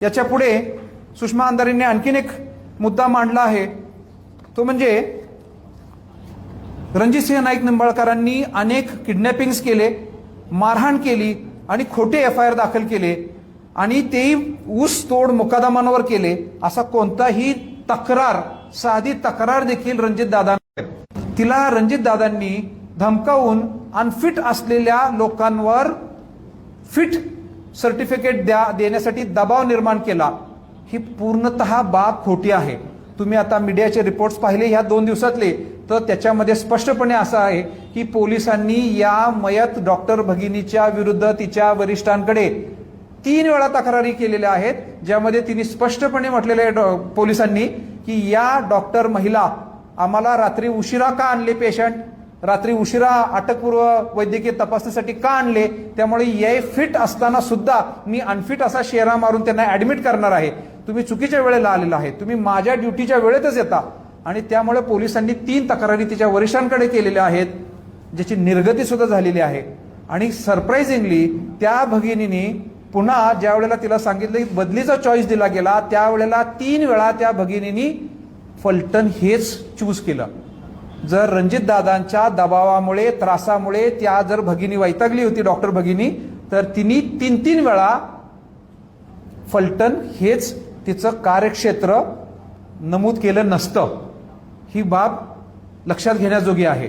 याच्या पुढे सुषमा अंधारेंनी आणखीन एक मुद्दा मांडला आहे, तो म्हणजे रणजितसिंह नाईक निंबाळकरांनी अनेक किडनॅपिंग्स केले, मारहाण केली आणि खोटे FIR दाखल केले आणि तेही ऊस तोड मुकादमांवर केले, असा कोणताही तक्रार, साधी तक्रार देखील रणजितदादांनी, तिला रणजितदादांनी धमकावून अनफिट असलेल्या लोकांवर फिट सर्टिफिकेट देण्यासाठी दबाव निर्माण केला, ही पूर्णतः बाब खोटी आहे। तुम्ही आता मीडियाचे रिपोर्ट्स पाहिले ह्या 2 दिवसातले, तर त्याच्यामध्ये स्पष्टपणे असं आहे की पोलिसांनी या मयत डॉक्टर भगिनीच्या विरुद्ध तिच्या वरिष्ठांकडे 3 वेळा तक्रारी केलेल्या आहेत, ज्यामध्ये तिने स्पष्टपणे म्हटलेले आहे पोलिसांनी की या डॉक्टर महिला आम्हाला रात्री उशिरा का आणले, पेशंट रात्री उशिरा अटकपूर्व वैद्यकीय तपासणीसाठी का आणले, त्यामुळे ये फिट असताना सुद्धा मी अनफिट असा शेरा मारून त्यांना ऍडमिट करणार आहे, तुम्ही चुकीच्या वेळेला आलेला आहे, तुम्ही माझ्या ड्युटीच्या वेळेतच येता। आणि त्यामुळे पोलिसांनी 3 तक्रारी तिच्या वरिष्ठांकडे केलेल्या आहेत, ज्याची निर्गती सुद्धा झालेली आहे। आणि सरप्राइझिंगली त्या भगिनीने पुन्हा ज्या वेळेला तिला सांगितलं की बदलीचा चॉईस दिला गेला, त्यावेळेला 3 वेळा त्या भगिनीने फलटण हेच चूज केलं। जर रणजितदादांच्या दबावामुळे, त्रासामुळे त्या जर भगिनी वैतागली होती, डॉक्टर भगिनी, तर तिने 3 वेळा फलटण हेच तिचं कार्यक्षेत्र नमूद केलं नसतं। ही बाब लक्षात घेण्याजोगी आहे।